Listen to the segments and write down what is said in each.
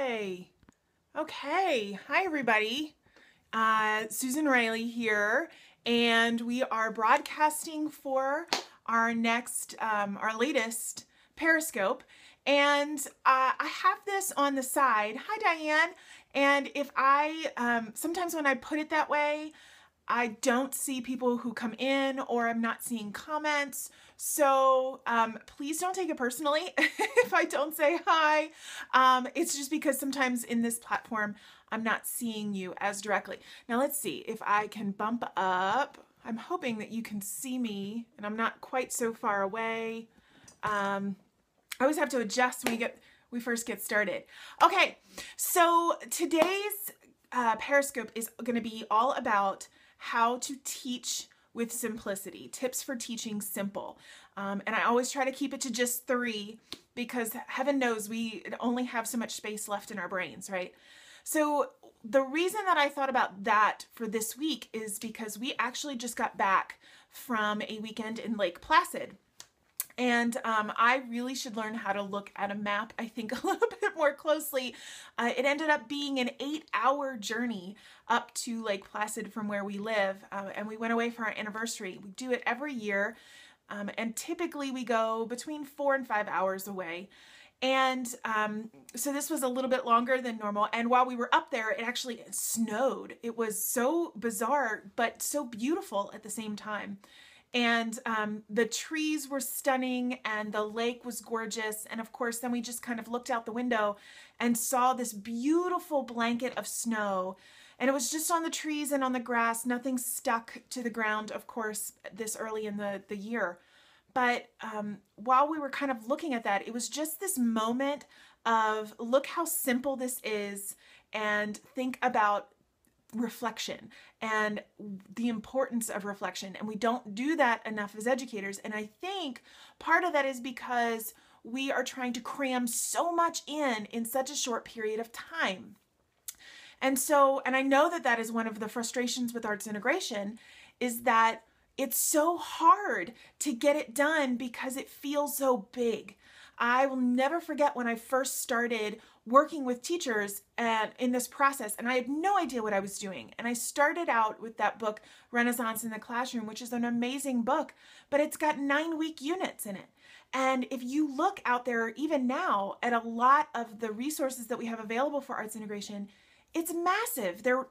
Yay. Okay. Hi, everybody. Susan Riley here, and we are broadcasting for our latest Periscope. And I have this on the side. Hi, Diane. And if sometimes when I put it that way, I don't see people who come in, or I'm not seeing comments. So please don't take it personally if I don't say hi. It's just because sometimes in this platform, I'm not seeing you as directly. Now let's see if I can bump up. I'm hoping that you can see me and I'm not quite so far away. I always have to adjust when we first get started. Okay, so today's Periscope is going to be all about how to teach with simplicity, tips for teaching simple. And I always try to keep it to just 3 because heaven knows we only have so much space left in our brains, right? So the reason that I thought about that for this week is because we actually just got back from a weekend in Lake Placid. And I really should learn how to look at a map, I think, a little bit more closely. It ended up being an 8-hour journey up to Lake Placid from where we live. And we went away for our anniversary. We do it every year. And typically we go between 4 and 5 hours away. And so this was a little bit longer than normal. And while we were up there, it actually snowed. It was so bizarre, but so beautiful at the same time. And the trees were stunning and the lake was gorgeous. And of course, then we just kind of looked out the window and saw this beautiful blanket of snow. And it was just on the trees and on the grass, nothing stuck to the ground, of course, this early in the year. But while we were kind of looking at that, it was just this moment of look how simple this is, and think about reflection and the importance of reflection. And we don't do that enough as educators. And I think part of that is because we are trying to cram so much in such a short period of time. And I know that that is one of the frustrations with arts integration, is that it's so hard to get it done because it feels so big. I will never forget when I first started working with teachers in this process, and I had no idea what I was doing. And I started out with that book, Renaissance in the Classroom, which is an amazing book, but it's got 9-week units in it. And if you look out there, even now, at a lot of the resources that we have available for arts integration, it's massive. They're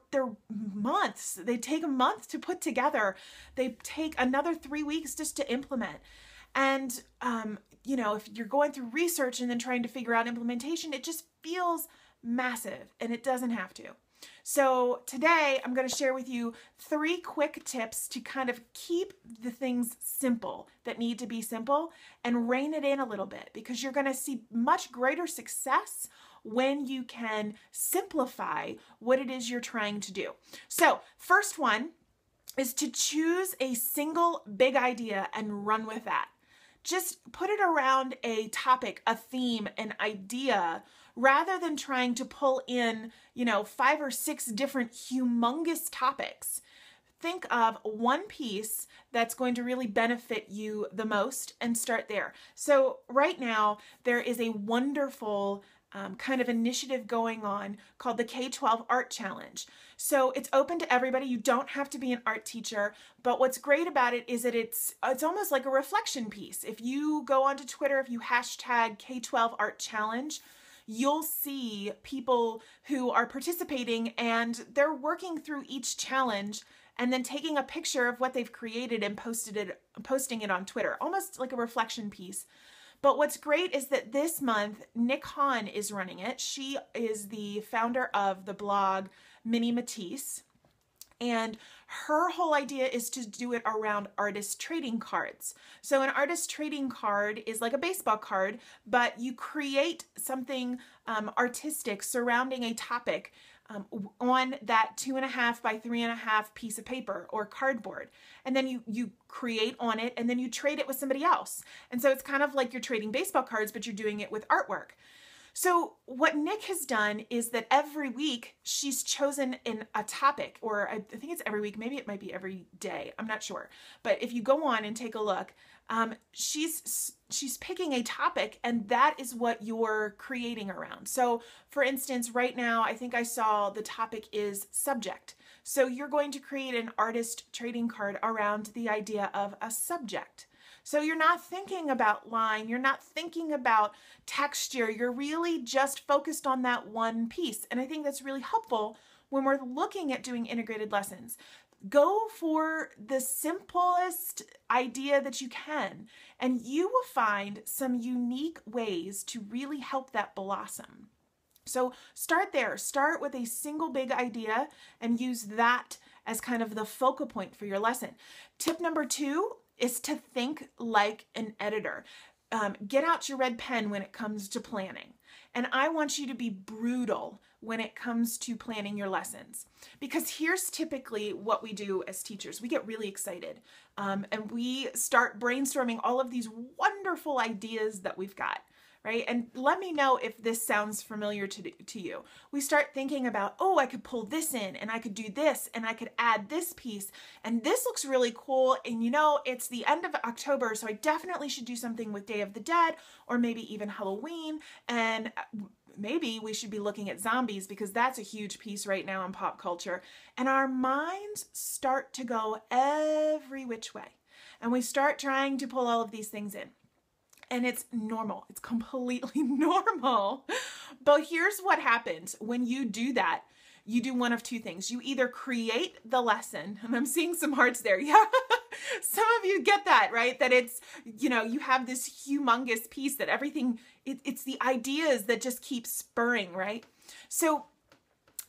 months. They take a month to put together. They take another 3 weeks just to implement. And, you know, if you're going through research and then trying to figure out implementation, it just feels massive, and it doesn't have to. So today I'm going to share with you 3 quick tips to kind of keep the things simple that need to be simple and rein it in a little bit, because you're going to see much greater success when you can simplify what it is you're trying to do. So first one is to choose a single big idea and run with that. Just put it around a topic, a theme, an idea, rather than trying to pull in, 5 or 6 different humongous topics. Think of one piece that's going to really benefit you the most and start there. So right now, there is a wonderful kind of initiative going on called the K-12 Art Challenge. So it's open to everybody. You don't have to be an art teacher, but what's great about it is that it's almost like a reflection piece. If you go onto Twitter, if you hashtag K-12 Art Challenge, you'll see people who are participating, and they're working through each challenge and then taking a picture of what they've created and posting it on Twitter, almost like a reflection piece. But what's great is that this month, Nick Hahn is running it. She is the founder of the blog Mini Matisse. And her whole idea is to do it around artist trading cards. So an artist trading card is like a baseball card, but you create something artistic surrounding a topic on that 2.5 by 3.5 piece of paper or cardboard. And then you create on it, and then you trade it with somebody else. And so it's kind of like you're trading baseball cards, but you're doing it with artwork. So what Nick has done is that every week she's chosen a topic, or I think it's every week, maybe it might be every day, I'm not sure. But if you go on and take a look, she's picking a topic, and that is what you're creating around. So for instance, right now, I think I saw the topic is subject. So you're going to create an artist trading card around the idea of a subject. So you're not thinking about line, you're not thinking about texture, you're really just focused on that one piece. And I think that's really helpful when we're looking at doing integrated lessons. Go for the simplest idea that you can, and you will find some unique ways to really help that blossom. So start there. Start with a single big idea and use that as kind of the focal point for your lesson. Tip number 2 is to think like an editor. Get out your red pen when it comes to planning. And I want you to be brutal when it comes to planning your lessons. Because here's typically what we do as teachers. We get really excited and we start brainstorming all of these wonderful ideas that we've got. Right? And let me know if this sounds familiar to you. We start thinking about, oh, I could pull this in and I could do this and I could add this piece and this looks really cool. And you know, it's the end of October, so I definitely should do something with Day of the Dead or maybe even Halloween. And maybe we should be looking at zombies because that's a huge piece right now in pop culture. And our minds start to go every which way. And we start trying to pull all of these things in. And it's normal. It's completely normal. But here's what happens when you do that. You do one of two things. You either create the lesson, and I'm seeing some hearts there. Yeah, some of you get that, right? That it's, you know, you have this humongous piece that everything, it's the ideas that just keep spurring, right? So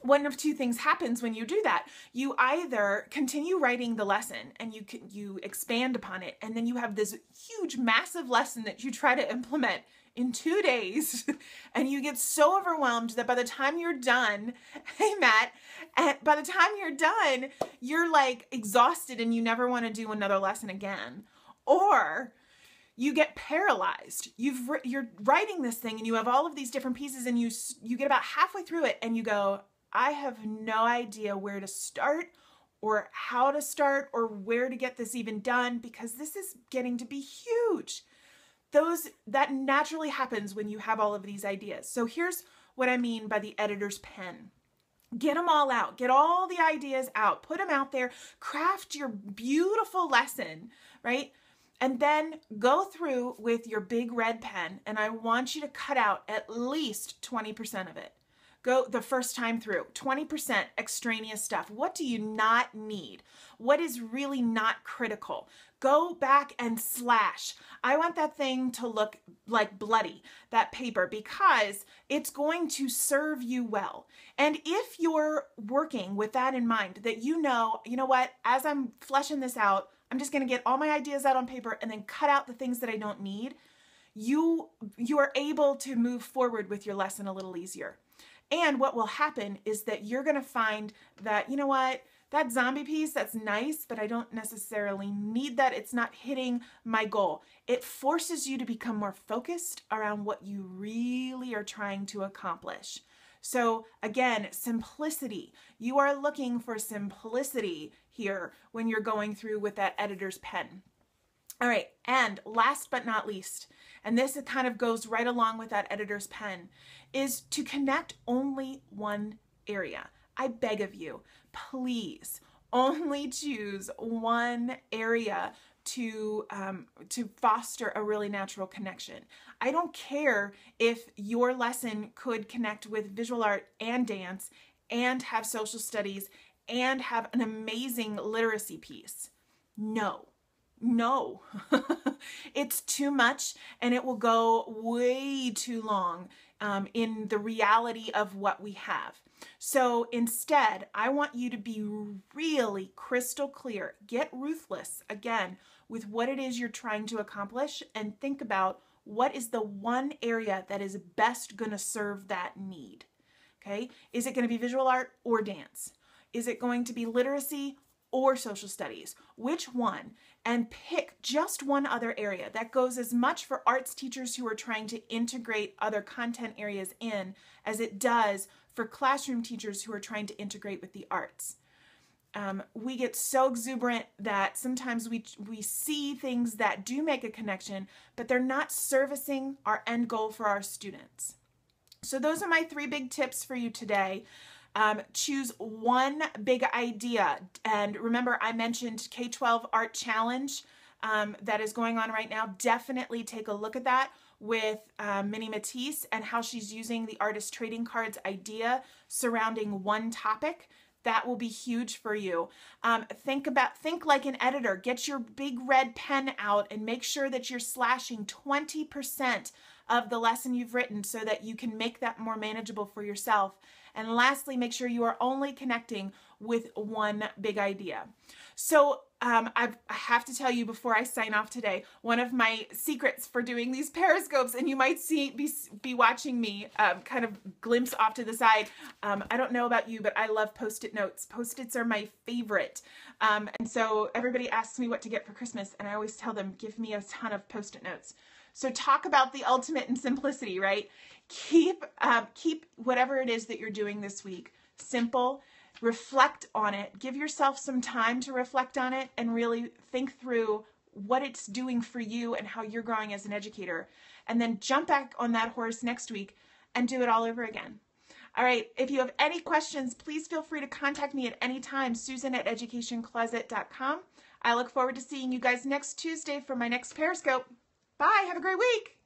one of two things happens when you do that. You either continue writing the lesson and you expand upon it, and then you have this huge, massive lesson that you try to implement in 2 days, and you get so overwhelmed that by the time you're done, hey Matt, by the time you're done, you're like exhausted and you never want to do another lesson again. Or you get paralyzed. You're writing this thing and you have all of these different pieces, and you get about halfway through it and you go, I have no idea where to start or how to start or where to get this even done because this is getting to be huge. That naturally happens when you have all of these ideas. So here's what I mean by the editor's pen. Get them all out. Get all the ideas out. Put them out there. Craft your beautiful lesson, right? And then go through with your big red pen, and I want you to cut out at least 20% of it. Go the first time through, 20% extraneous stuff. What do you not need? What is really not critical? Go back and slash. I want that thing to look like bloody, that paper, because it's going to serve you well. And if you're working with that in mind, that you know what, as I'm fleshing this out, I'm just going to get all my ideas out on paper and then cut out the things that I don't need, you are able to move forward with your lesson a little easier. And what will happen is that you're going to find that, you know what, that zombie piece, that's nice, but I don't necessarily need that. It's not hitting my goal. It forces you to become more focused around what you really are trying to accomplish. So again, simplicity. You are looking for simplicity here when you're going through with that editor's pen. All right, and last but not least, and this kind of goes right along with that editor's pen, is to connect only one area. I beg of you, please only choose one area to foster a really natural connection. I don't care if your lesson could connect with visual art and dance and have social studies and have an amazing literacy piece. No. It's too much, and it will go way too long in the reality of what we have. So instead, I want you to be really crystal clear. Get ruthless, again, with what it is you're trying to accomplish, and think about what is the one area that is best going to serve that need. Okay? Is it going to be visual art or dance? Is it going to be literacy or social studies? Which one? And pick just one other area. That goes as much for arts teachers who are trying to integrate other content areas in as it does for classroom teachers who are trying to integrate with the arts. we get so exuberant that sometimes we see things that do make a connection, but they're not servicing our end goal for our students. So those are my 3 big tips for you today. Choose one big idea. And remember, I mentioned K-12 Art Challenge that is going on right now. Definitely take a look at that with Minnie Matisse and how she's using the artist trading cards idea surrounding one topic. That will be huge for you. Think like an editor. Get your big red pen out and make sure that you're slashing 20% of the lesson you've written so that you can make that more manageable for yourself. And lastly, make sure you are only connecting with one big idea. So I have to tell you before I sign off today, one of my secrets for doing these Periscopes, and you might be watching me kind of glimpse off to the side. I don't know about you, but I love Post-it notes. Post-its are my favorite. And so everybody asks me what to get for Christmas, and I always tell them, give me a ton of Post-it notes. So talk about the ultimate in simplicity, right? Keep whatever it is that you're doing this week simple. Reflect on it. Give yourself some time to reflect on it and really think through what it's doing for you and how you're growing as an educator. And then jump back on that horse next week and do it all over again. All right. If you have any questions, please feel free to contact me at any time, Susan@educationcloset.com. I look forward to seeing you guys next Tuesday for my next Periscope. Bye. Have a great week.